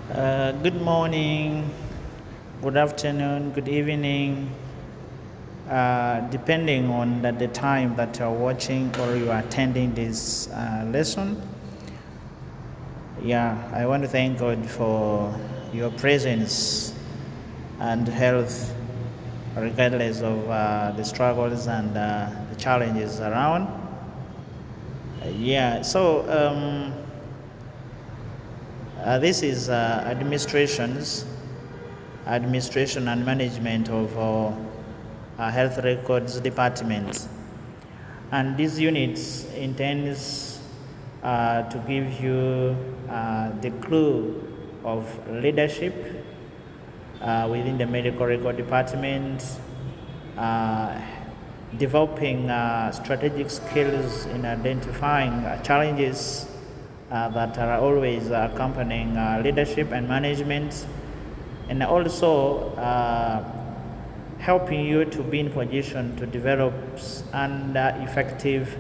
Good morning, good afternoon, good evening, depending on the time that you're watching or you are attending this lesson. I want to thank God for your presence and health, regardless of the struggles and the challenges around. This is administration and management of health records department, and this unit intends to give you the clue of leadership within the medical record department, developing strategic skills in identifying challenges that are always accompanying leadership and management, and also helping you to be in position to develop effective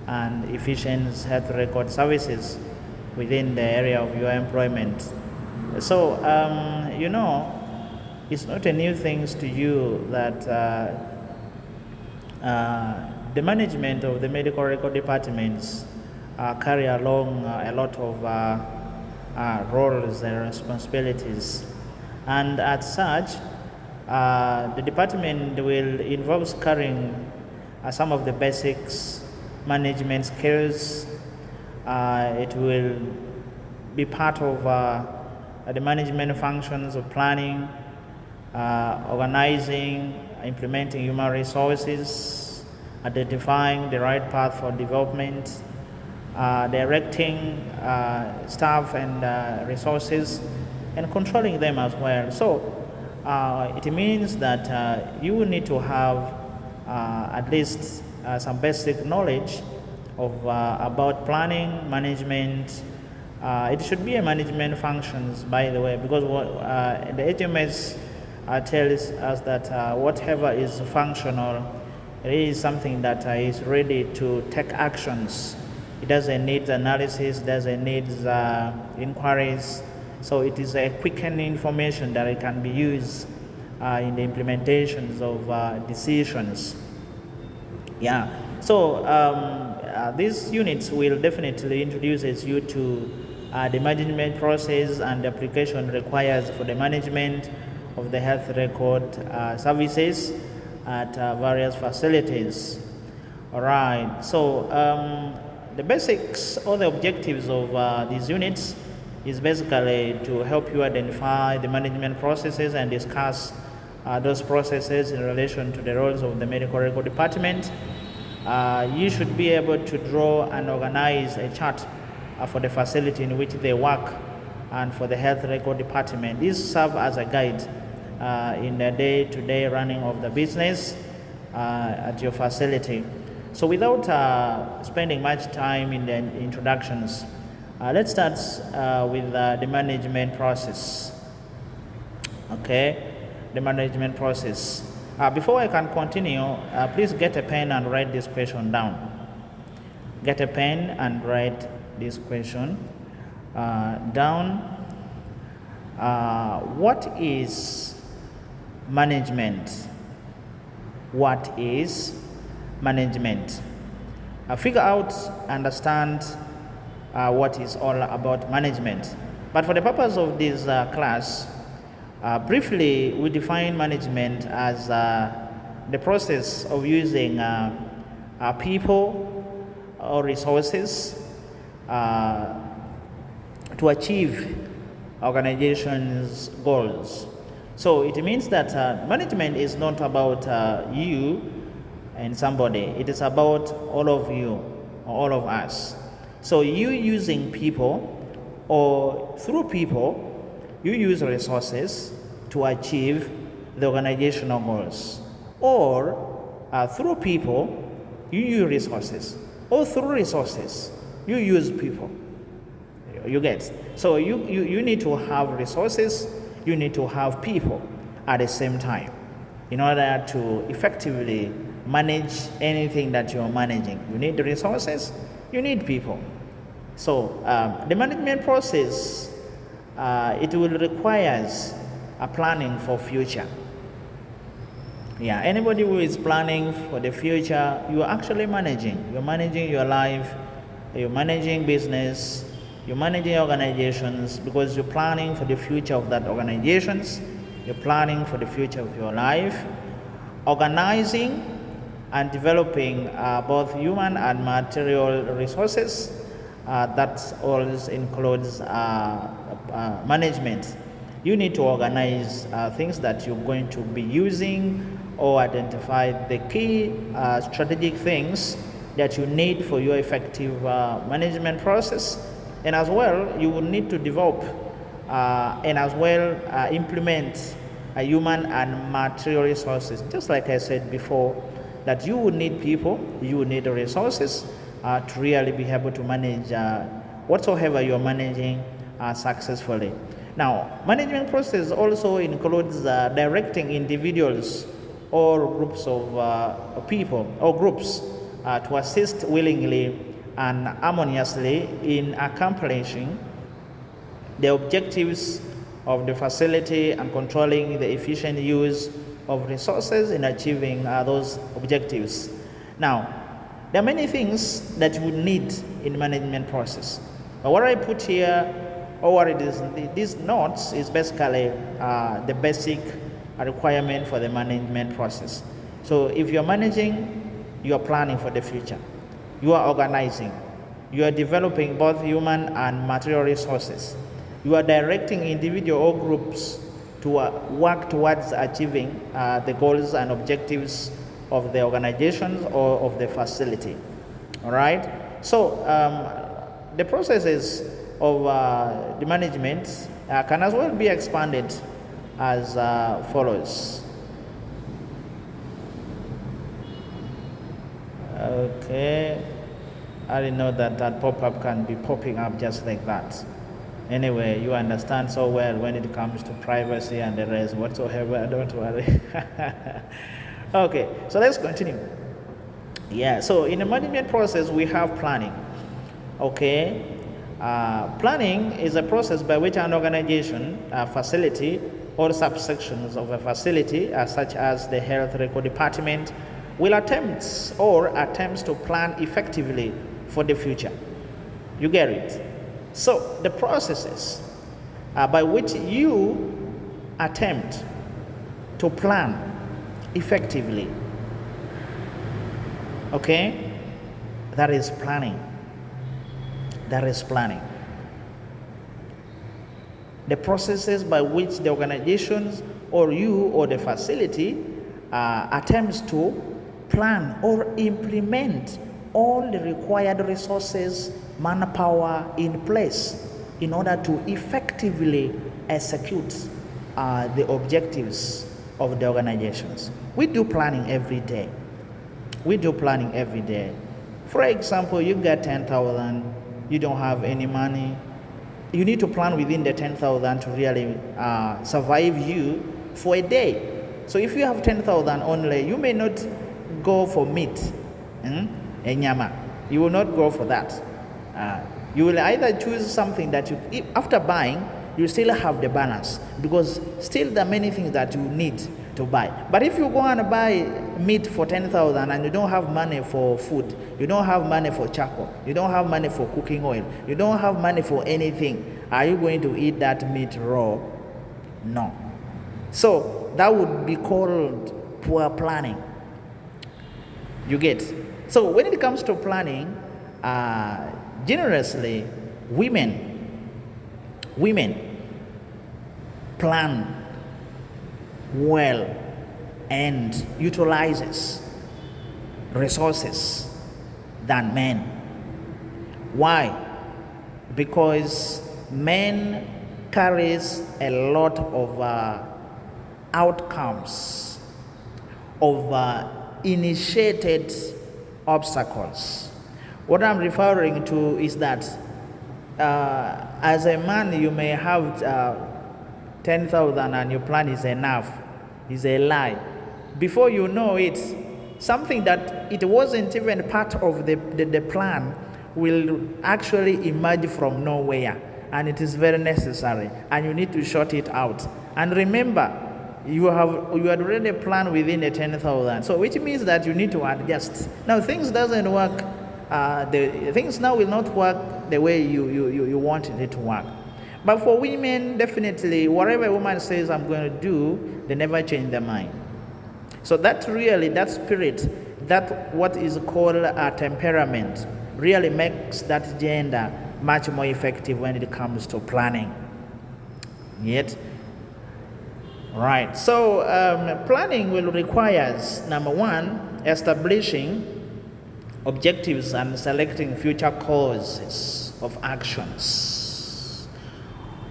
and efficient health record services within the area of your employment. So, it's not a new thing to you that the management of the medical record departments carry along a lot of roles and responsibilities, and as such, the department will involve carrying some of the basics management skills. It will be part of the management functions of planning, organizing, implementing human resources, identifying the right path for development, directing staff and resources, and controlling them as well. So it means that you will need to have at least some basic knowledge of about planning, management. It should be a management functions, by the way, because the HMS tells us that whatever is functional, it is something that is ready to take actions. It doesn't need analysis, doesn't need inquiries. So it is a quickened information that it can be used in the implementations of decisions. So these units will definitely introduce you to the management process and the application required for the management of the health record services at various facilities. All right. So the basics or the objectives of these units is basically to help you identify the management processes and discuss those processes in relation to the roles of the medical record department. You should be able to draw and organize a chart for the facility in which they work and for the health record department. These serve as a guide in the day-to-day running of the business at your facility. So without spending much time in the introductions, let's start with the management process. Okay, the management process. Before I can continue, please get a pen and write this question down. Get a pen and write this question down. What is management? What is management? Figure out, understand what is all about management. But for the purpose of this class, briefly we define management as the process of using people or resources to achieve organization's goals. So it means that management is not about you and somebody. It is about all of you, all of us. So you using people, or through people, you use resources to achieve the organizational goals. Or through people, you use resources. Or through resources, you use people. You get? So you need to have resources, you need to have people at the same time in order to effectively manage anything that you're managing. You need the resources, you need people. So the management process it will require a planning for future. Yeah, anybody who is planning for the future, you are actually managing. You're managing your life, you're managing business, you're managing organizations, because you're planning for the future of that organizations, you're planning for the future of your life, organizing and developing both human and material resources. That always includes management. You need to organize things that you're going to be using, or identify the key strategic things that you need for your effective management process. And as well, you will need to develop and as well implement human and material resources. Just like I said before, that you will need people, you will need resources to really be able to manage whatsoever you're managing successfully. Now, management process also includes directing individuals or groups of people or groups to assist willingly and harmoniously in accomplishing the objectives of the facility and controlling the efficient use of resources in achieving those objectives. Now, there are many things that you would need in management process. But what I put here, or what it is, these notes is basically the basic requirement for the management process. So if you're managing, you're planning for the future. You are organizing. You are developing both human and material resources. You are directing individual or groups to work towards achieving the goals and objectives of the organizations or of the facility. All right? So the processes of the management can as well be expanded as follows. Okay, I didn't know that pop-up can be popping up just like that. Anyway, you understand so well when it comes to privacy and the rest whatsoever, don't worry. Okay, so let's continue. Yeah, so in the management process, we have planning. Okay, planning is a process by which an organization, a facility, or subsections of a facility, such as the health record department, will attempts to plan effectively for the future. You get it? So the processes by which you attempt to plan effectively, okay, that is planning. That is planning. The processes by which the organizations or you or the facility attempts to plan or implement all the required resources, manpower in place in order to effectively execute the objectives of the organizations. We do planning every day. We do planning every day. For example, you get 10,000, you don't have any money. You need to plan within the 10,000 to really survive you for a day. So if you have 10,000 only, you may not go for meat, enyama. You will not go for that. You will either choose something that you, after buying, you still have the balance, because still there are many things that you need to buy. But if you go and buy meat for 10,000 and you don't have money for food, you don't have money for charcoal, you don't have money for cooking oil, you don't have money for anything, are you going to eat that meat raw? No. So that would be called poor planning. You get? So when it comes to planning, generously, women plan well and utilizes resources than men. Why? Because men carries a lot of outcomes of initiated obstacles. What I'm referring to is that as a man, you may have 10,000 and your plan is enough. Is a lie. Before you know it, something that it wasn't even part of the plan will actually emerge from nowhere. and it is very necessary, and you need to sort it out. And remember, you had already planned within the 10,000, so which means that you need to adjust. Now things doesn't work, things now will not work the way you wanted it to work. But for women, definitely, whatever a woman says I'm going to do, they never change their mind. So that spirit, that what is called a temperament, really makes that gender much more effective when it comes to planning. Yet, right. So planning will require, number one, establishing objectives and selecting future courses of actions.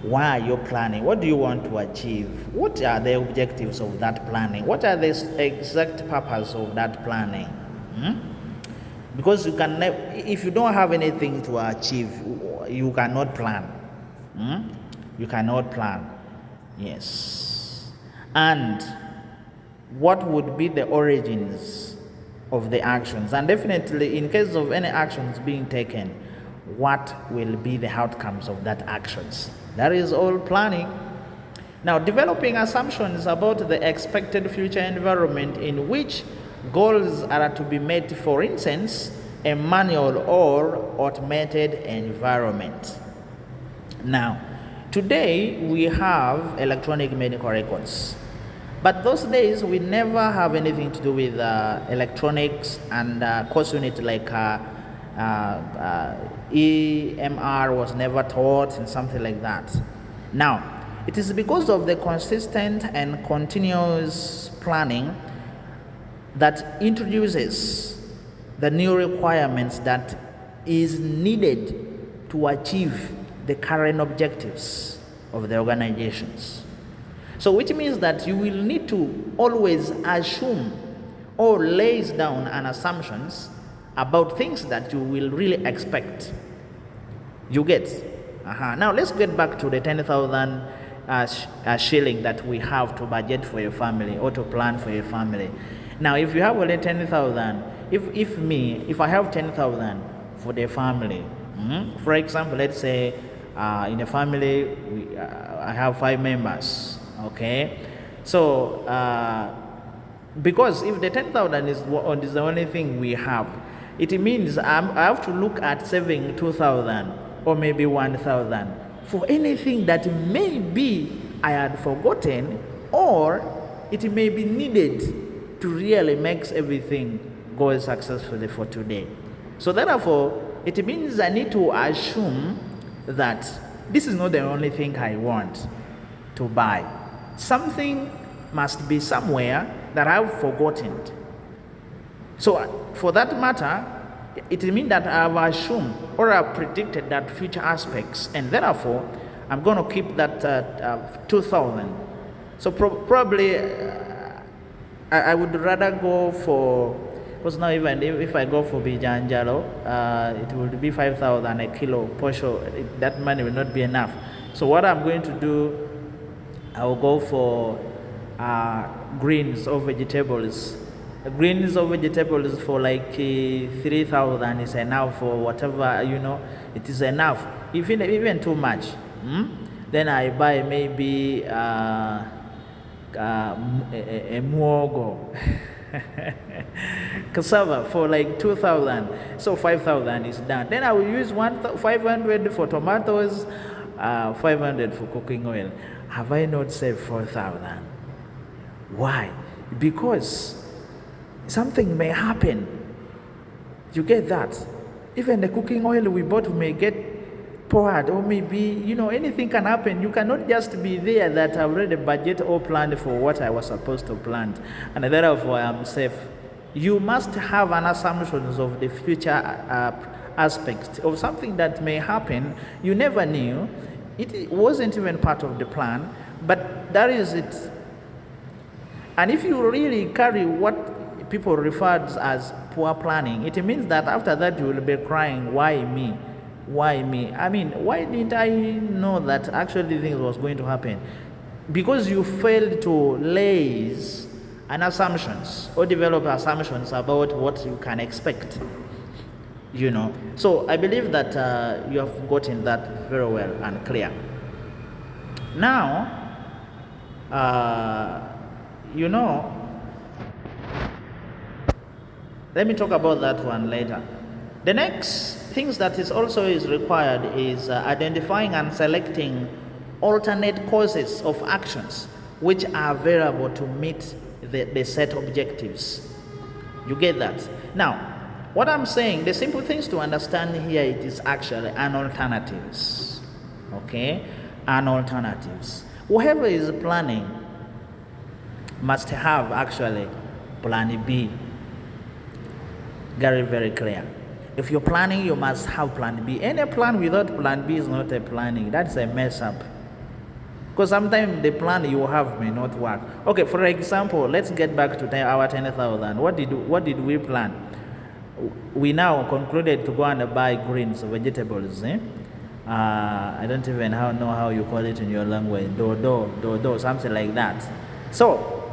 Why are you planning? What do you want to achieve? What are the objectives of that planning? What are the exact purpose of that planning? Because you can never, if you don't have anything to achieve, you cannot plan. You cannot plan. Yes. And what would be the origins of the actions? And definitely, in case of any actions being taken, what will be the outcomes of that actions? That is all planning. Now, developing assumptions about the expected future environment in which goals are to be met, for instance, a manual or automated environment. Now, today we have electronic medical records, but those days we never have anything to do with electronics, and course unit like EMR was never taught and something like that. Now, it is because of the consistent and continuous planning that introduces the new requirements that is needed to achieve the current objectives of the organizations. So which means that you will need to always assume or lay down an assumptions about things that you will really expect. You get? Now let's get back to the 10,000 shilling that we have to budget for your family or to plan for your family. Now, if you have only 10,000, if I have 10,000 for the family, for example, let's say in a family I have 5 members. Okay, so because if the 10,000 is the only thing we have, it means I have to look at saving 2,000 or maybe 1,000 for anything that maybe I had forgotten, or it may be needed to really make everything go successfully for today. So therefore, it means I need to assume that this is not the only thing I want to buy. Something must be somewhere that I've forgotten. So for that matter, it means that I've assumed or I've predicted that future aspects, and therefore I'm going to keep that 2,000. So probably I would rather go for, because now even if I go for Bijanjalo, it will be 5,000 a kilo. For sure, that money will not be enough. So what I'm going to do, I will go for greens or vegetables. Greens or vegetables for like 3,000 is enough for whatever, it is enough. Even too much. Then I buy maybe a muogo. Cassava for like 2,000. So 5,000 is done. Then I will use 500 for tomatoes, 500 for cooking oil. Have I not saved 4,000? Why? Because something may happen. You get that? Even the cooking oil we bought may get poured, or maybe, anything can happen. You cannot just be there that I already budget or planned for what I was supposed to plant, and therefore I am safe. You must have an assumption of the future aspects of something that may happen. You never knew. It wasn't even part of the plan, but that is it. And if you really carry what people refer as poor planning, it means that after that you will be crying, why me? Why me? I mean, why didn't I know that actually things was going to happen? Because you failed to lay an assumptions or develop assumptions about what you can expect. So I believe that you have gotten that very well and clear. Now, let me talk about that one later. The next things that is required is identifying and selecting alternate courses of actions which are available to meet the set objectives. You get that? Now, what I'm saying, the simple things to understand here, it is actually an alternatives. Okay? An alternatives. Whoever is planning must have actually plan B. Very, very clear. If you're planning, you must have plan B. Any plan without plan B is not a planning. That's a mess up. Because sometimes the plan you have may not work. Okay, for example, let's get back to our 10,000. What did we plan? We now concluded to go and buy greens, vegetables. I don't even know how you call it in your language. Dodo, something like that. So,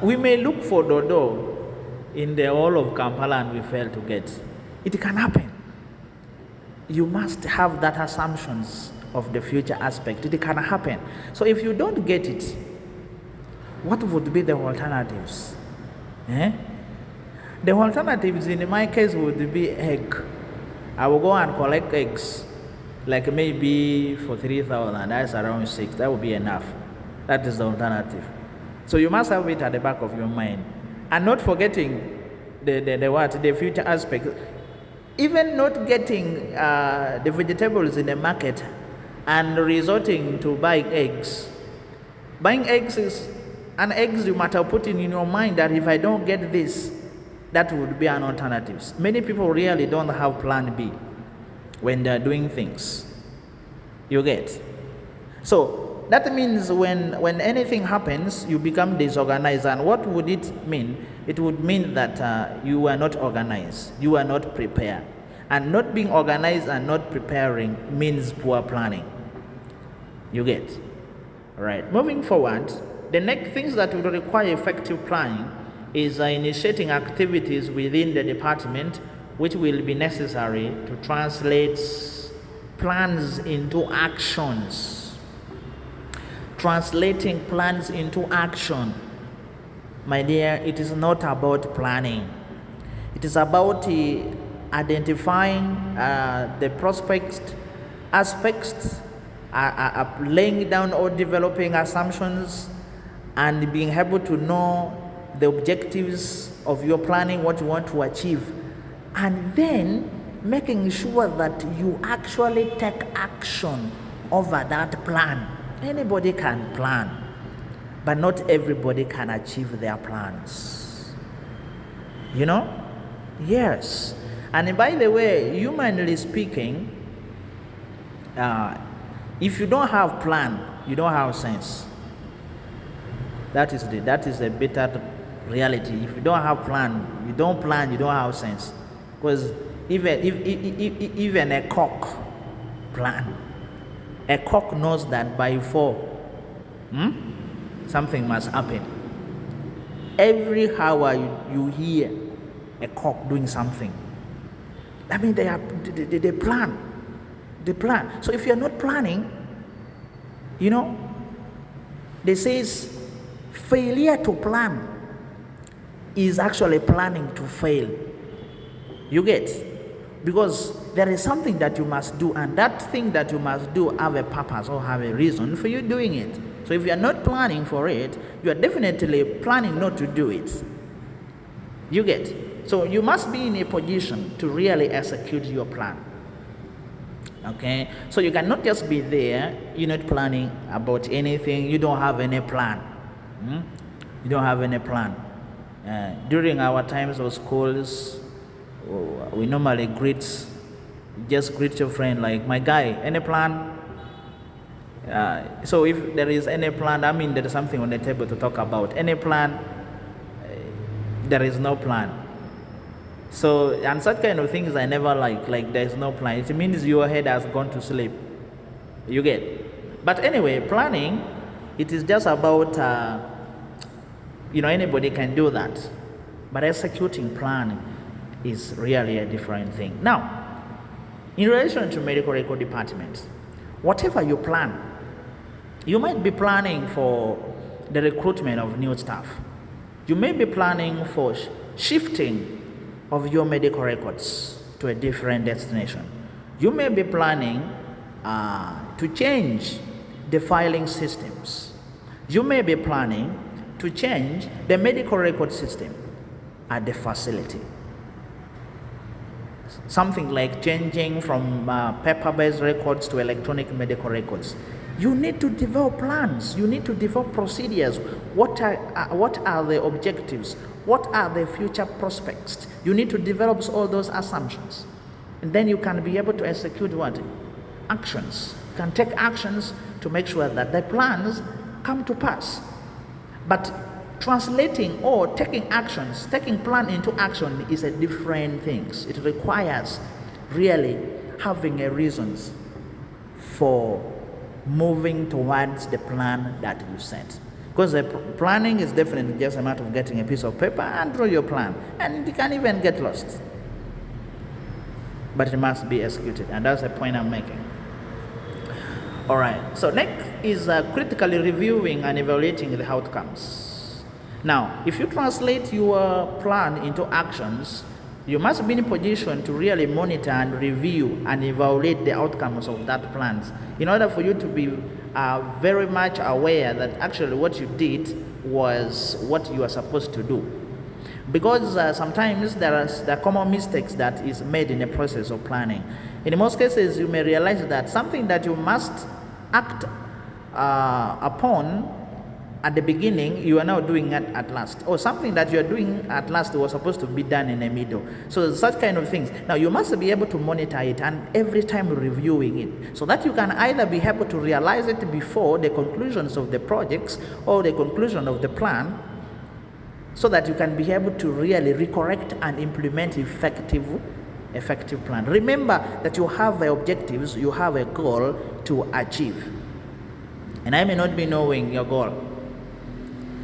we may look for dodo in the whole of Kampala and we fail to get. It can happen. You must have that assumptions of the future aspect. It can happen. So if you don't get it, what would be the alternatives? The alternatives in my case would be egg. I will go and collect eggs, like maybe for 3,000, that's around 6, that would be enough. That is the alternative. So you must have it at the back of your mind. And not forgetting the future aspect. Even not getting the vegetables in the market and resorting to buying eggs. Buying eggs you might have put in your mind that if I don't get this, that would be an alternative. Many people really don't have plan B when they're doing things. You get? So that means when anything happens, you become disorganized. And what would it mean? It would mean that you are not organized. You are not prepared. And not being organized and not preparing means poor planning. You get? All right. Moving forward, the next things that will require effective planning is initiating activities within the department which will be necessary to translate plans into actions. Translating plans into action. My dear, it is not about planning. It is about identifying the prospects, aspects, laying down or developing assumptions, and being able to know the objectives of your planning, what you want to achieve, and then making sure that you actually take action over that plan. Anybody can plan, but not everybody can achieve their plans. Yes. And by the way, humanly speaking, if you don't have plan, you don't have sense. That is a bitter reality. If you don't have plan, you don't have sense. Because even a cock plan. A cock knows that by 4, something must happen. Every hour you hear a cock doing something. I mean, they plan. They plan. So if you're not planning, they says failure to plan is actually planning to fail. You get? Because there is something that you must do, and that thing that you must do have a purpose or have a reason for you doing it. So if you are not planning for it, you are definitely planning not to do it. You get? So you must be in a position to really execute your plan. Okay? So you cannot just be there, you're not planning about anything, you don't have any plan. You don't have any plan. During our times of schools, we normally just greet your friend like, my guy, any plan? So if there is any plan, that means there is something on the table to talk about. Any plan? There is no plan. So, and such kind of things I never like there is no plan. It means your head has gone to sleep. You get? But anyway, planning, it is just about, anybody can do that. But executing planning, is really a different thing. Now, in relation to medical record department, whatever you plan, you might be planning for the recruitment of new staff. You may be planning for shifting of your medical records to a different destination. You may be planning to change the filing systems. You may be planning to change the medical record system at the facility. Something like changing from paper-based records to electronic medical records. You need to develop plans. You need to develop procedures. What are the objectives? What are the future prospects? You need to develop all those assumptions. And then you can be able to execute what? Actions. You can take actions to make sure that the plans come to pass. But translating or taking actions, taking plan into action is a different thing. It requires really having a reasons for moving towards the plan that you set. Because the planning is definitely just a matter of getting a piece of paper and draw your plan. And you can even get lost. But it must be executed. And that's the point I'm making. Alright, so next is critically reviewing and evaluating the outcomes. Now, if you translate your plan into actions, you must be in a position to really monitor and review and evaluate the outcomes of that plan in order for you to be very much aware that actually what you did was what you are supposed to do. Because sometimes there are common mistakes that is made in the process of planning. In most cases, you may realize that something that you must act upon at the beginning, you are now doing it at last. Or something that you are doing at last was supposed to be done in the middle. So such kind of things. Now you must be able to monitor it and every time reviewing it. So that you can either be able to realize it before the conclusions of the projects or the conclusion of the plan, so that you can be able to really recorrect and implement effective plan. Remember that you have objectives, you have a goal to achieve. And I may not be knowing your goal.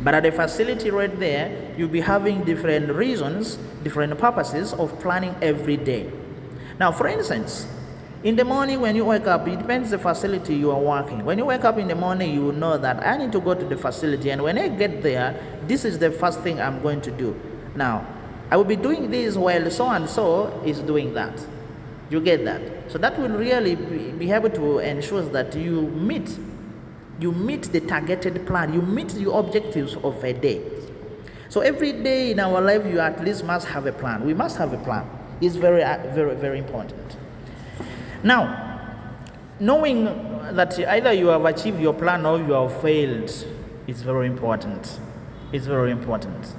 But at the facility right there, you'll be having different reasons, different purposes of planning every day. Now, for instance, in the morning when you wake up, it depends the facility you are working. When you wake up in the morning, you will know that I need to go to the facility, and when I get there, this is the first thing I'm going to do. Now, I will be doing this while so and so is doing that. You get that? So that will really be able to ensure that you meet the targeted plan, you meet the objectives of a day. So every day in our life, you at least must have a plan. We must have a plan. It's very, very, very important. Now, knowing that either you have achieved your plan or you have failed is very important. It's very important.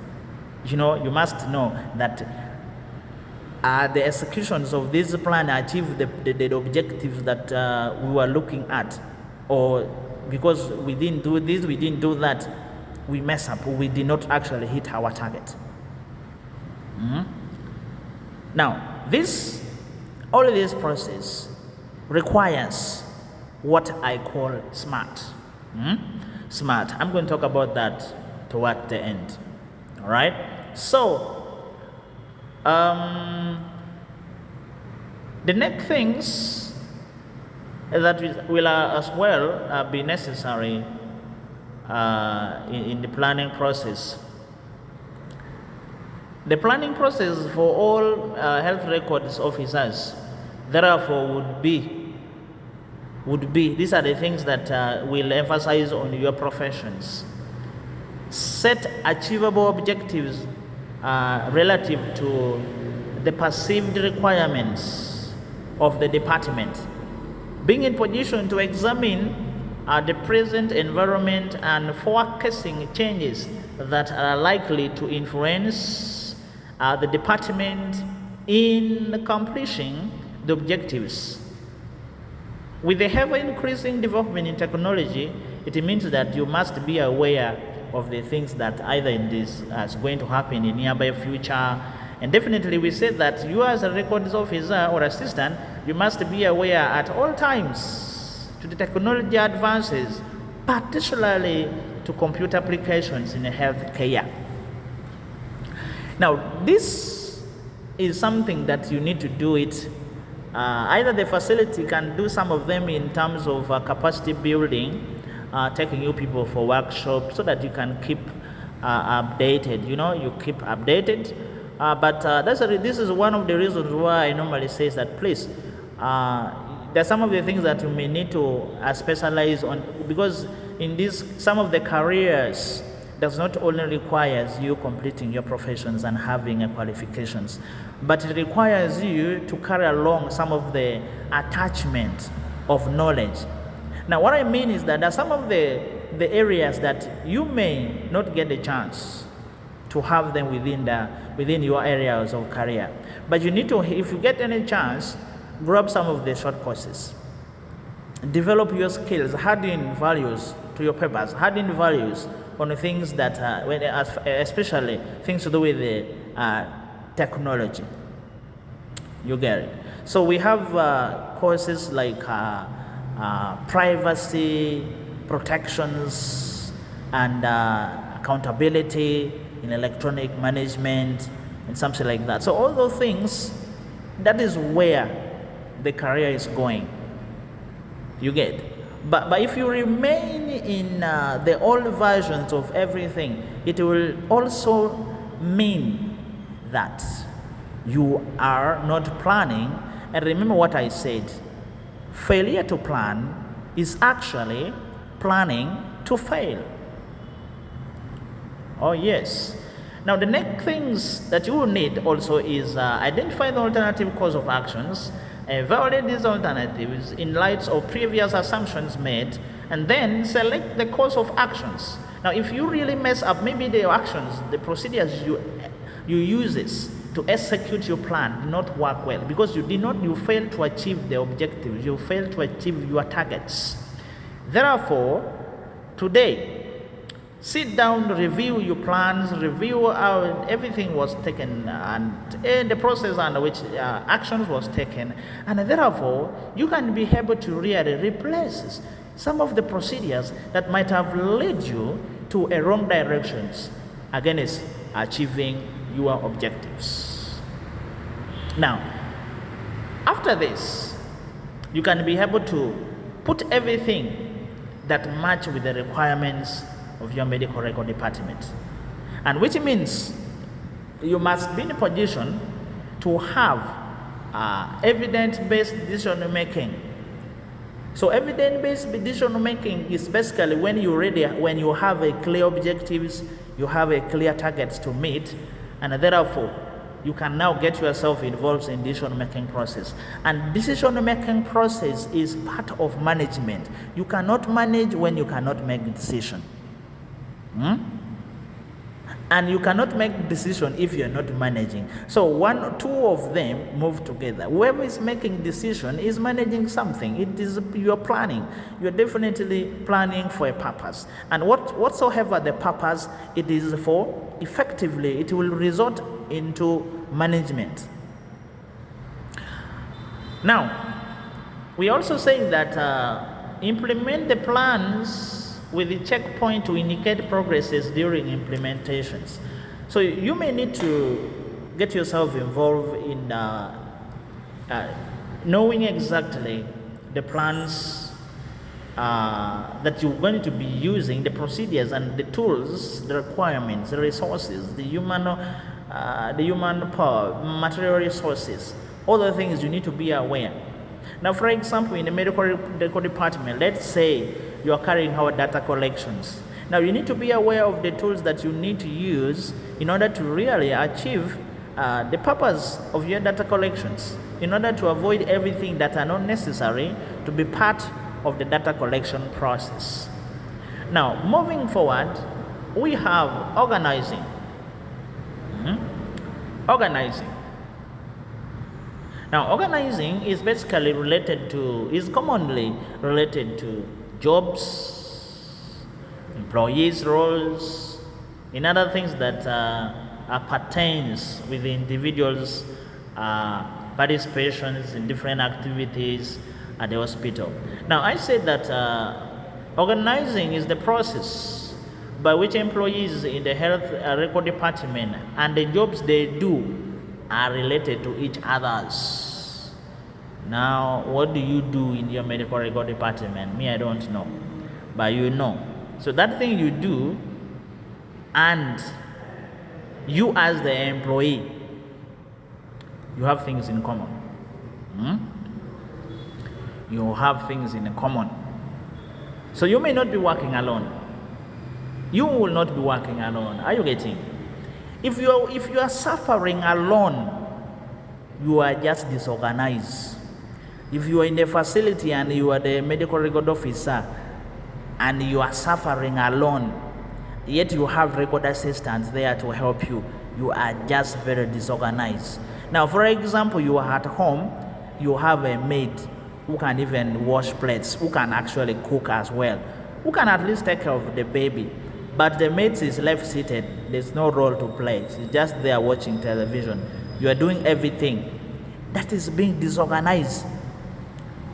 You know, you must know that the executions of this plan achieve the objectives that we were looking at, or because we didn't do this, we didn't do that, we mess up, we did not actually hit our target. Now, all of this process requires what I call SMART. SMART. I'm going to talk about that toward the end. All right. So, the next things that will as well be necessary in the planning process. The planning process for all health records officers, therefore, would be these are the things that will emphasize on your professions. Set achievable objectives relative to the perceived requirements of the department. Being in position to examine the present environment and forecasting changes that are likely to influence the department in accomplishing the objectives. With the ever increasing development in technology, it means that you must be aware of the things that either in this is going to happen in nearby future. And definitely we said that you as a records officer or assistant, you must be aware at all times to the technology advances, particularly to computer applications in healthcare. Now, this is something that you need to do it. Either the facility can do some of them in terms of capacity building, taking you people for workshops so that you can keep updated. You keep updated. But this is one of the reasons why I normally say that please, there are some of the things that you may need to specialize on, because in this, some of the careers does not only requires you completing your professions and having qualifications, but it requires you to carry along some of the attachment of knowledge. Now, what I mean is that there are some of the areas that you may not get the chance to have them within your areas of career, but you need to, if you get any chance, grab some of the short courses. Develop your skills, adding values to your papers, adding values on the things that, especially things to do with the technology. You get it. So we have courses like privacy, protections, and accountability in electronic management, and something like that. So all those things, that is where the career is going. You get. But if you remain in the old versions of everything, it will also mean that you are not planning. And remember what I said, failure to plan is actually planning to fail. Oh yes. Now the next things that you will need also is identify the alternative course of actions, evaluate these alternatives in light of previous assumptions made, and then select the course of actions. Now, if you really mess up, maybe the actions, the procedures you use to execute your plan did not work well because you failed to achieve the objectives, you failed to achieve your targets. Therefore, today, sit down, review your plans, review how everything was taken and the process under which actions was taken, and therefore you can be able to really replace some of the procedures that might have led you to a wrong directions against achieving your objectives. Now, after this, you can be able to put everything that match with the requirements of your medical record department, and which means you must be in a position to have evidence-based decision making. So evidence-based decision making is basically when you have a clear objectives, you have a clear targets to meet, and therefore you can now get yourself involved in decision making process. And decision making process is part of management. You cannot manage when you cannot make a decision. And you cannot make decision if you're not managing. So two of them move together. Whoever is making decision is managing something. You're planning. You're definitely planning for a purpose. And whatsoever the purpose it is for, effectively it will result into management. Now, we also say that implement the plans with the checkpoint to indicate progresses during implementations. So you may need to get yourself involved in knowing exactly the plans that you're going to be using, the procedures and the tools, the requirements, the resources, the human power, material resources, all the things you need to be aware. Now, for example, in the medical department, let's say you are carrying out data collections. Now, you need to be aware of the tools that you need to use in order to really achieve the purpose of your data collections, in order to avoid everything that are not necessary to be part of the data collection process. Now, moving forward, we have organizing. Organizing. Now, organizing is basically commonly related to jobs, employees' roles, and other things that pertains with the individuals' participations in different activities at the hospital. Now, I said that organizing is the process by which employees in the health record department and the jobs they do are related to each others. Now, what do you do in your medical record department? Me, I don't know, but you know. So that thing you do, and you as the employee, you have things in common. You have things in common. So you may not be working alone. You will not be working alone. Are you getting? If you are suffering alone, you are just disorganized. If you are in a facility and you are the medical record officer and you are suffering alone, yet you have record assistants there to help you, you are just very disorganized. Now, for example, you are at home, you have a maid who can even wash plates, who can actually cook as well, who can at least take care of the baby. But the maid is left seated, there's no role to play. She's just there watching television. You are doing everything. That is being disorganized.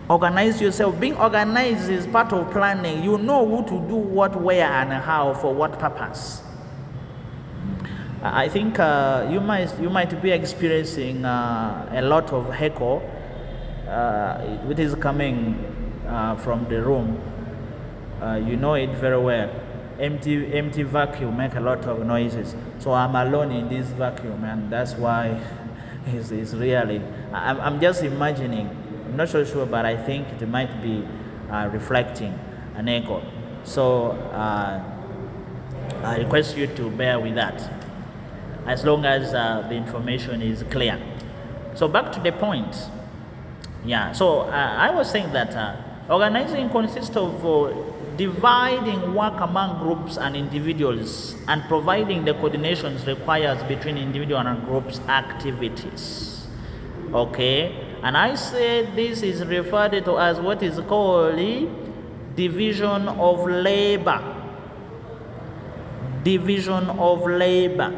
Organize yourself. Being organized is part of planning. You know who to do what, where, and how, for what purpose. I think you might be experiencing a lot of echo. It is coming from the room. You know it very well. Empty vacuum make a lot of noises. So I'm alone in this vacuum, and that's why it's really. I'm just imagining. I'm not so sure, but I think it might be reflecting an echo. So I request you to bear with that, as long as the information is clear. So back to the point. Yeah. So I was saying that organizing consists of dividing work among groups and individuals and providing the coordinations required between individual and groups activities. Okay. And I said this is referred to as what is called division of labor. Division of labor.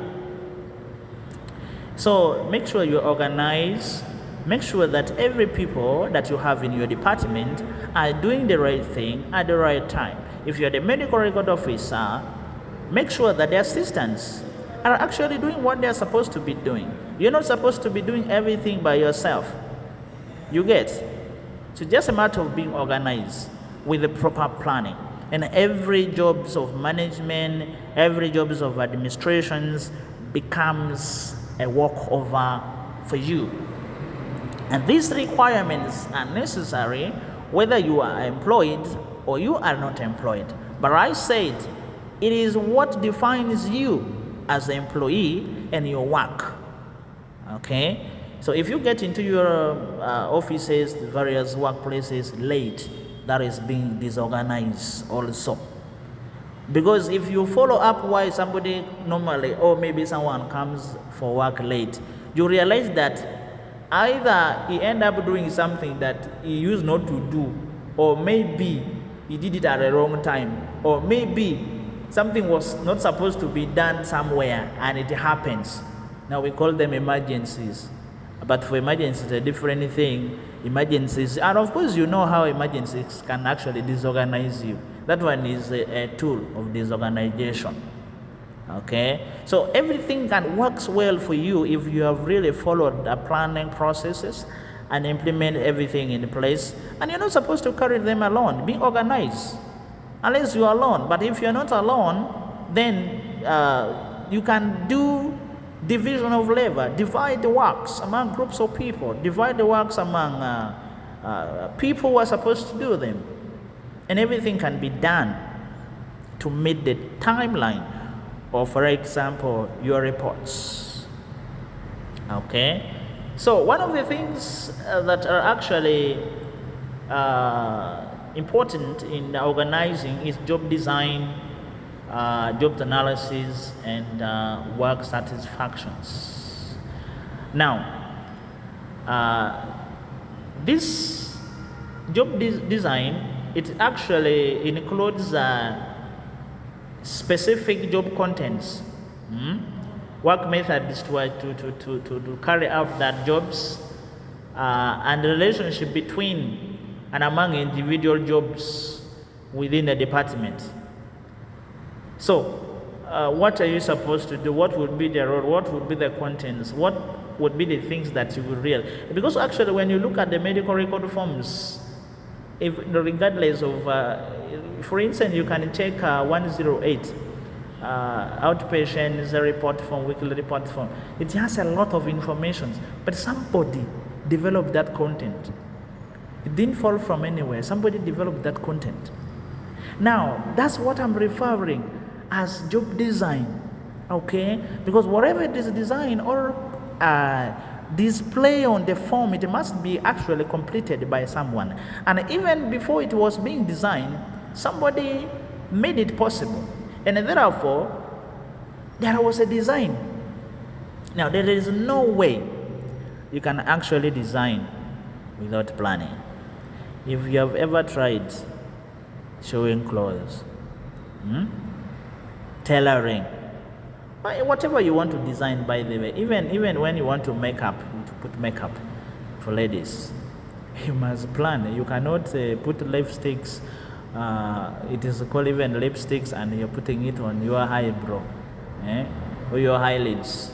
So make sure you organize. Make sure that every people that you have in your department are doing the right thing at the right time. If you're the medical record officer, make sure that the assistants are actually doing what they're supposed to be doing. You're not supposed to be doing everything by yourself. You get? So just a matter of being organized with the proper planning. And every jobs of management, every jobs of administrations becomes a walkover for you. And these requirements are necessary whether you are employed or you are not employed. But I said it is what defines you as an employee and your work. Okay? So if you get into your offices, various workplaces late, that is being disorganized also. Because if you follow up why somebody normally, or maybe someone comes for work late, you realize that either he end up doing something that he used not to do, or maybe he did it at the wrong time, or maybe something was not supposed to be done somewhere and it happens. Now we call them emergencies. But for emergencies, a different thing. Emergencies, and of course you know how emergencies can actually disorganize you. That one is a tool of disorganization. Okay, so everything can works well for you if you have really followed the planning processes and implement everything in place. And you're not supposed to carry them alone. Be organized, unless you are alone. But if you're not alone, then you can do division of labor. Divide the works among groups of people. Divide the works among people who are supposed to do them, and everything can be done to meet the timeline. Or for example, your reports. Okay, so one of the things that are actually important in organizing is job design, job analysis, and work satisfactions. Now, this job design, it actually includes specific job contents, work methods to carry out that jobs, and the relationship between and among individual jobs within the department. So what are you supposed to do? What would be the role? What would be the contents? What would be the things that you will real. Because actually when you look at the medical record forms, if regardless of, for instance, you can check 108, outpatients report form, weekly report form. It has a lot of information, but somebody developed that content. It didn't fall from anywhere. Somebody developed that content. Now, that's what I'm referring as job design, okay? Because whatever it is designed or display on the form, it must be actually completed by someone. And even before it was being designed, somebody made it possible. And therefore, there was a design. Now, there is no way you can actually design without planning. If you have ever tried showing clothes, tailoring, whatever you want to design, by the way, even when you want to put makeup for ladies, you must plan. You cannot put lipsticks, it is called even lipsticks, and you're putting it on your eyebrow, or your eyelids,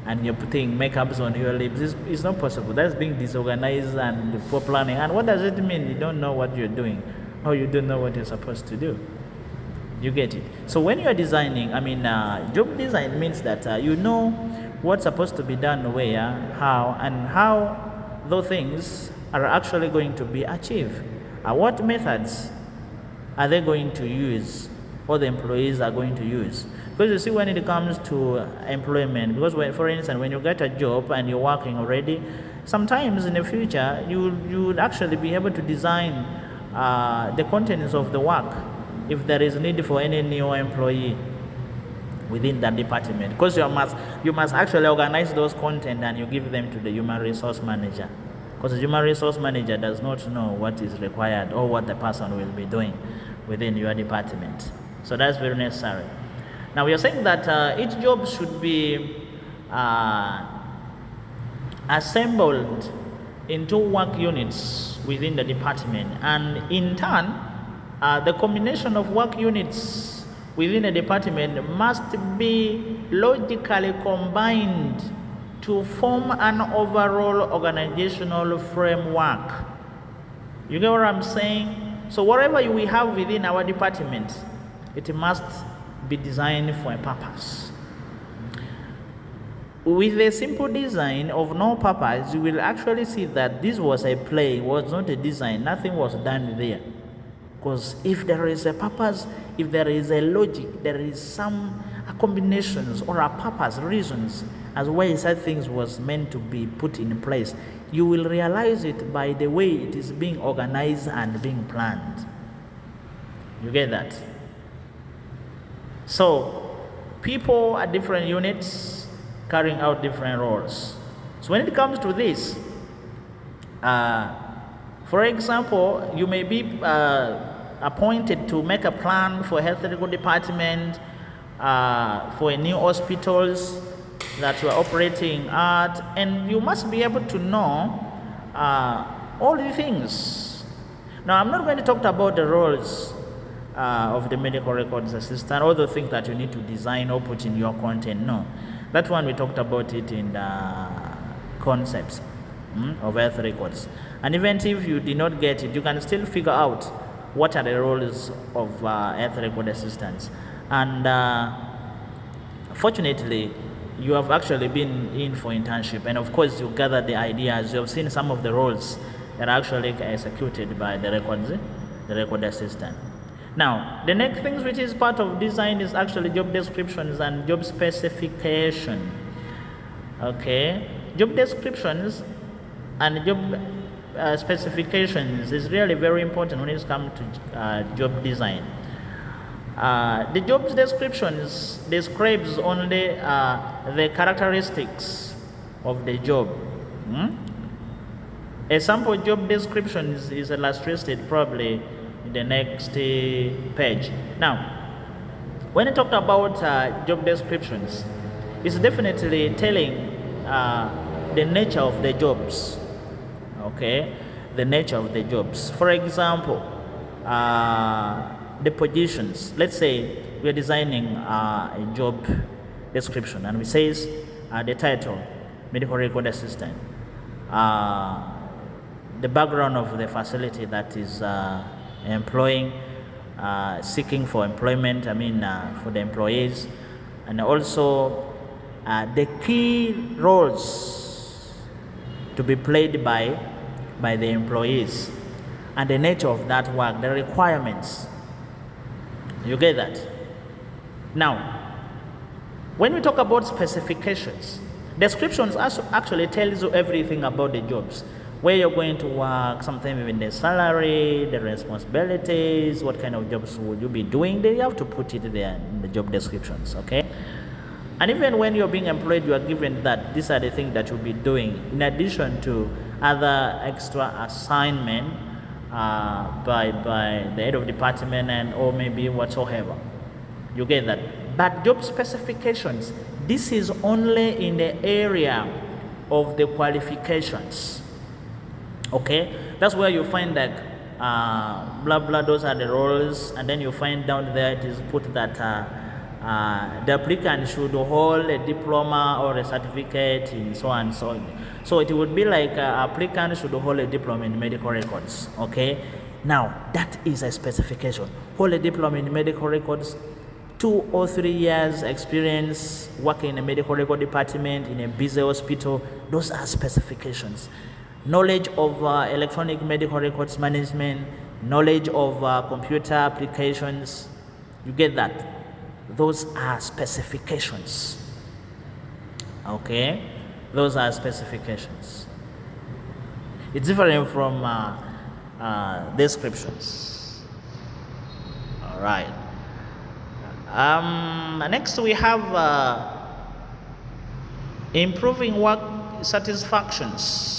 and you're putting makeups on your lips. It's not possible. That's being disorganized and poor planning. And what does it mean? You don't know what you're doing, or you don't know what you're supposed to do. You get it? So when you are designing, job design means that you know what's supposed to be done where, how, and how those things are actually going to be achieved. What methods are they going to use, or the employees are going to use? Because you see, when it comes to employment, because for instance, when you get a job and you're working already, sometimes in the future you would actually be able to design the contents of the work if there is need for any new employee within that department. Because you must actually organize those content and you give them to the human resource manager. Because the human resource manager does not know what is required or what the person will be doing within your department. So that's very necessary. Now we are saying that each job should be assembled into work units within the department, and in turn, the combination of work units within a department must be logically combined to form an overall organizational framework. You get what I'm saying? So whatever we have within our department, it must be designed for a purpose. With a simple design of no purpose, you will actually see that this was a play, was not a design. Nothing was done there. Because if there is a purpose, if there is a logic, there is some combinations or a purpose, reasons as why such things was meant to be put in place, you will realize it by the way it is being organized and being planned. You get that? So people at different units carrying out different roles. So when it comes to this, for example, you may be appointed to make a plan for health record department, for a new hospitals that you are operating at, and you must be able to know all the things. Now, I'm not going to talk about the roles of the medical records assistant, all the things that you need to design or put in your content. No, that one we talked about it in the concepts of health records. And even if you did not get it, you can still figure out what are the roles of health record assistants. And fortunately, you have actually been in for internship, and of course you gather the ideas. You have seen some of the roles that are actually executed by the record assistant. Now, the next thing which is part of design is actually job descriptions and job specification. Okay, job descriptions and job specifications is really very important when it comes to job design. The job descriptions describes only the characteristics of the job. A sample job description is illustrated probably in the next page. Now, when I talk about job descriptions, it's definitely telling the nature of the jobs. Okay, the nature of the jobs. For example, the positions. Let's say we are designing a job description, and we says the title medical record assistant. The background of the facility that is employing, seeking for employment, for the employees, and also the key roles to be played by the employees, and the nature of that work, the requirements. You get that? Now, when we talk about specifications, descriptions actually tells you everything about the jobs, where you're going to work, sometimes even the salary, the responsibilities, what kind of jobs will you be doing. They have to put it there in the job descriptions, okay? And even when you're being employed, you are given that these are the things that you'll be doing, in addition to other extra assignment by the head of department and or maybe whatsoever. You get that? But job specifications, this is only in the area of the qualifications. Okay, that's where you find like blah blah, those are the roles, and then you find down there it is put that the applicant should hold a diploma or a certificate in so and so. So it would be like applicant should hold a diploma in medical records. Okay, now that is a specification. Hold a diploma in medical records, 2 or 3 years experience working in a medical record department in a busy hospital. Those are specifications. Knowledge of electronic medical records management, knowledge of computer applications. You get that? Those are specifications. Okay, those are specifications. It's different from descriptions. All right. Next we have improving work satisfactions.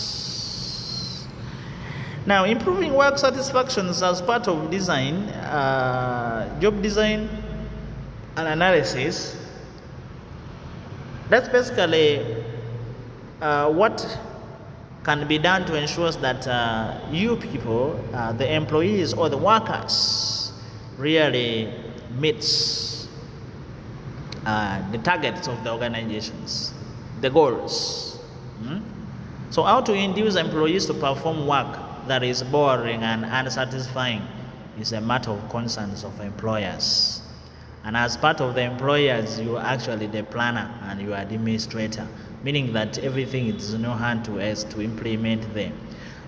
Now, improving work satisfactions as part of design, job design and analysis, that's basically what can be done to ensure that you people, the employees or the workers, really meets the targets of the organizations, the goals. So how to induce employees to perform work that is boring and unsatisfying is a matter of concerns of employers. And as part of the employers, you are actually the planner and you are the administrator, meaning that everything is in your hand to implement them.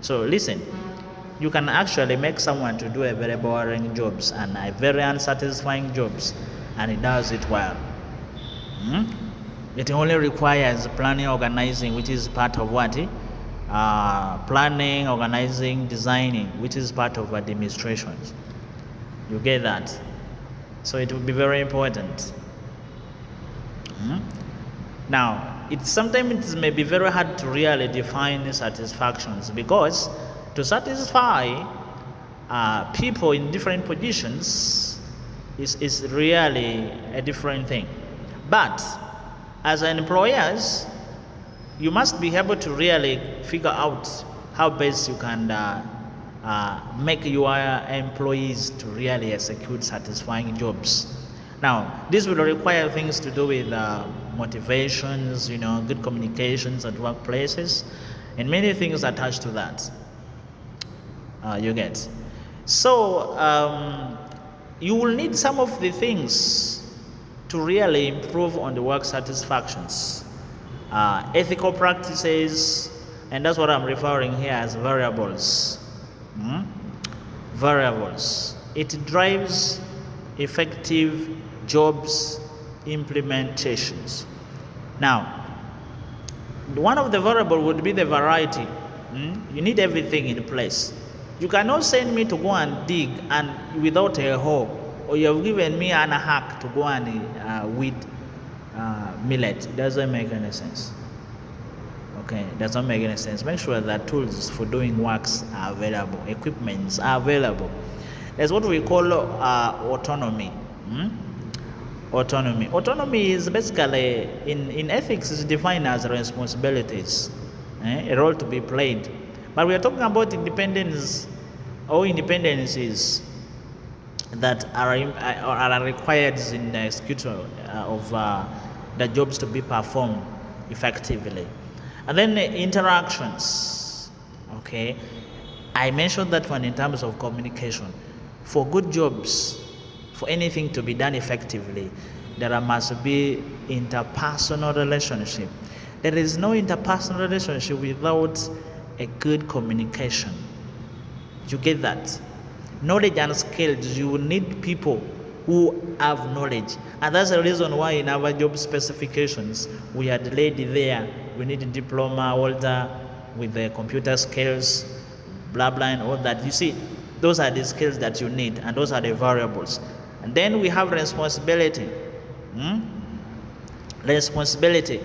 So listen, you can actually make someone to do a very boring jobs and a very unsatisfying jobs, and he does it well. It only requires planning, organizing, which is part of what? Planning, organizing, designing, which is part of administration. You get that? So it will be very important. Now, sometimes it may be very hard to really define satisfactions, because to satisfy people in different positions is really a different thing. But as an employers, you must be able to really figure out how best you can make your employees to really execute satisfying jobs. Now, this will require things to do with motivations, good communications at workplaces, and many things attached to that. You get. So, you will need some of the things to really improve on the work satisfactions. Ethical practices, and that's what I'm referring here as variables. Variables. It drives effective jobs implementations. Now, one of the variables would be the variety. You need everything in place. You cannot send me to go and dig and without a hoe, or you have given me an hack to go and weed millet. It doesn't make any sense. Okay, it doesn't make any sense. Make sure that tools for doing works are available, equipments are available. That's what we call autonomy. Autonomy is basically, in ethics, is defined as responsibilities, a role to be played. But we are talking about independence or independencies that are required in the execution of the jobs to be performed effectively. And then the interactions, okay. I mentioned that one in terms of communication. For good jobs, for anything to be done effectively, there must be interpersonal relationship. There is no interpersonal relationship without a good communication. You get that? Knowledge and skills, you need people who have knowledge. And that's the reason why in our job specifications, we had laid there, we need a diploma holder with the computer skills, blah, blah, and all that. You see, those are the skills that you need, and those are the variables. And then we have responsibility. Responsibility.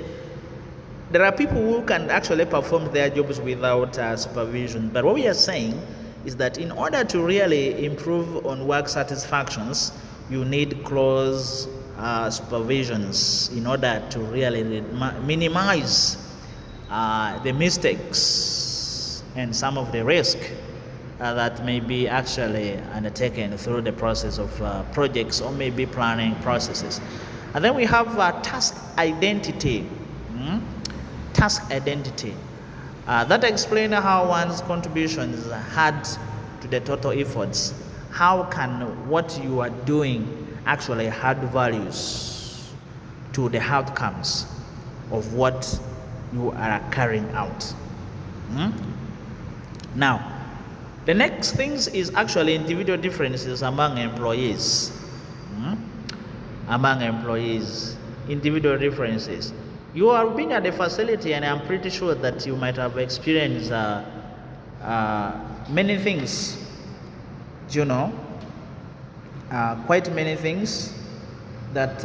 There are people who can actually perform their jobs without supervision. But what we are saying is that in order to really improve on work satisfactions, you need close supervisions in order to really minimize the mistakes and some of the risk that may be actually undertaken through the process of projects or maybe planning processes. And then we have task identity. Task identity. That explains how one's contributions add to the total efforts. How can what you are doing actually add values to the outcomes of what you are carrying out? Now, the next thing is actually individual differences among employees. Among employees, individual differences. You have been at the facility, and I'm pretty sure that you might have experienced many things, quite many things that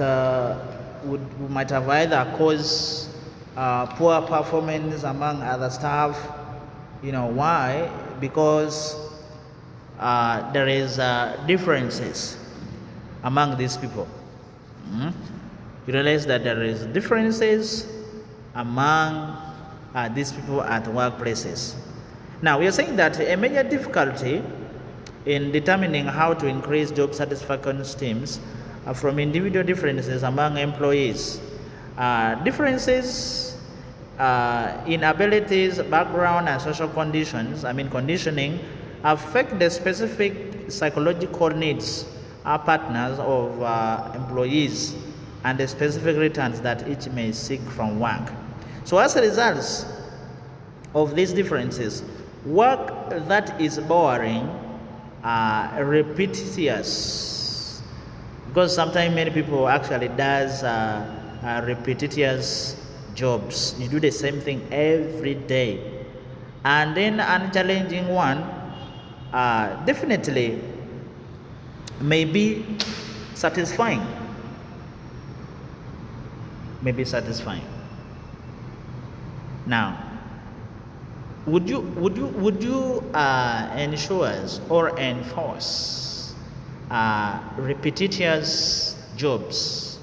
might have either caused poor performance among other staff. Why? Because there is differences among these people. You realize that there is differences among these people at workplaces. Now, we are saying that a major difficulty in determining how to increase job satisfaction stems from individual differences among employees. Differences in abilities, background, and social conditions, conditioning, affect the specific psychological needs partners of employees and the specific returns that each may seek from work. So as a result of these differences, work that is boring, repetitious, because sometimes many people actually does repetitious jobs. You do the same thing every day. And then a challenging one definitely may be satisfying. Now, would you ensure or enforce repetitious jobs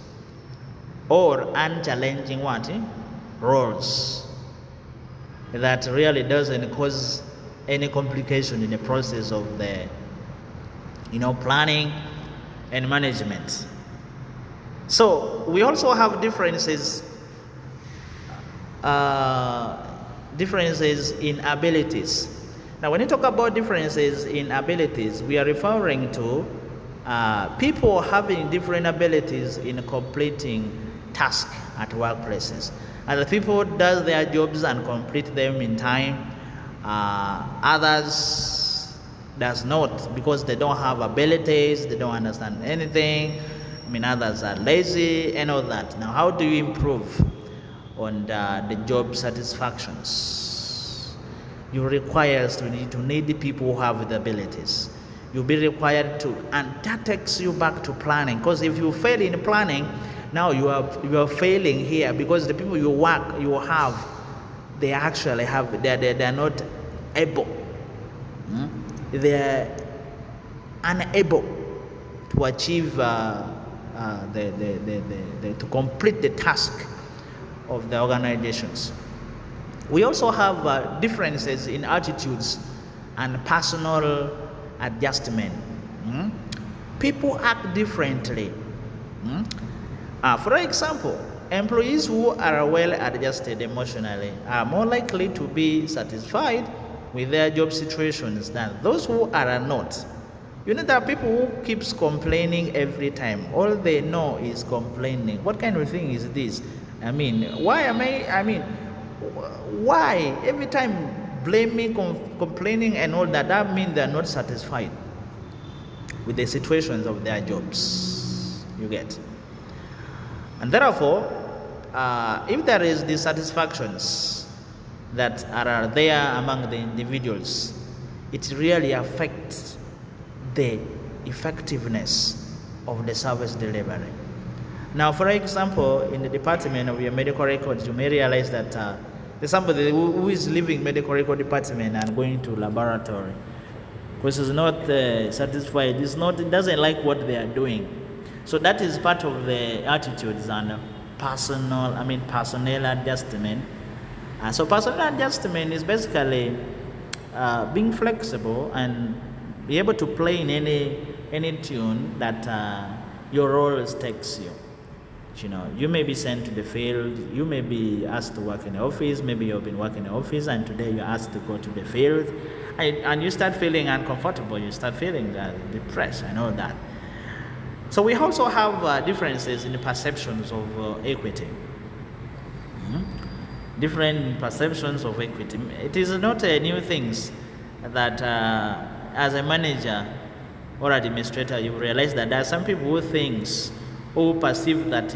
or unchallenging roles that really doesn't cause any complication in the process of the planning and management? So we also have differences in abilities. Now, when you talk about differences in abilities, we are referring to people having different abilities in completing tasks at workplaces. Other people does their jobs and complete them in time. Others does not, because they don't have abilities, they don't understand anything. Others are lazy and all that. Now, how do you improve on the job satisfactions? You require to need the people who have the abilities. You'll be required to, and that takes you back to planning. Because if you fail in planning, now you are failing here, because the people you have, they actually have, they're not able. They're unable to achieve to complete the task of the organizations. We also have differences in attitudes and personal adjustment. People act differently. For example, employees who are well adjusted emotionally are more likely to be satisfied with their job situations than those who are not. You know, there are people who keeps complaining every time. All they know is complaining. What kind of thing is this? I mean, why every time blaming, complaining and all that, that means they're not satisfied with the situations of their jobs. You get? And therefore, if there is dissatisfactions that are there among the individuals, it really affects the effectiveness of the service delivery. Now, for example, in the department of your medical records, you may realize that there's somebody who is leaving medical record department and going to laboratory because he's not satisfied. It doesn't like what they are doing. So that is part of the attitudes and personnel adjustment. So personnel adjustment is basically being flexible and be able to play in any tune that your role takes you. You know, you may be sent to the field, you may be asked to work in the office, maybe you've been working in the office and today you're asked to go to the field and you start feeling uncomfortable, you start feeling depressed and all that. So we also have differences in the perceptions of equity. Different perceptions of equity. It is not a new thing that as a manager or administrator, you realize that there are some people who perceive that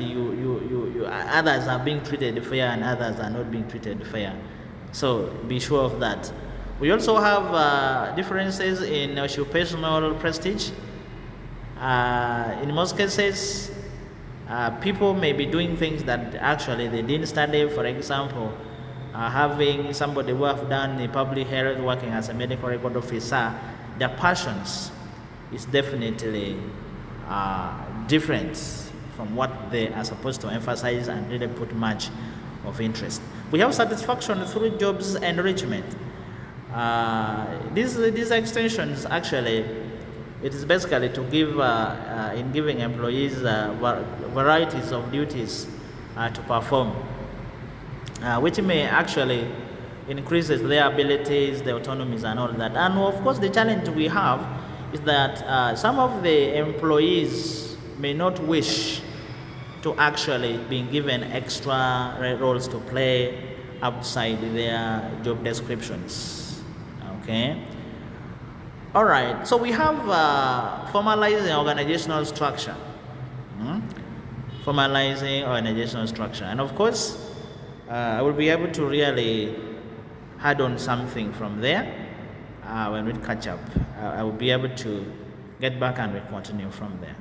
others are being treated fair and others are not being treated fair. So be sure of that. We also have differences in occupational prestige. In most cases, people may be doing things that actually they didn't study. For example, having somebody who have done public health working as a medical record officer, their passions is definitely different from what they are supposed to emphasize and really put much of interest. We have satisfaction through jobs enrichment. These extensions actually, it is basically to give in giving employees varieties of duties to perform, which may actually increases their abilities, their autonomies and all that. And of course the challenge we have is that some of the employees may not wish to actually be given extra roles to play outside their job descriptions. Okay. All right. So we have formalizing organizational structure. Formalizing organizational structure, and of course, I will be able to really add on something from there when we catch up. I will be able to get back and we continue from there.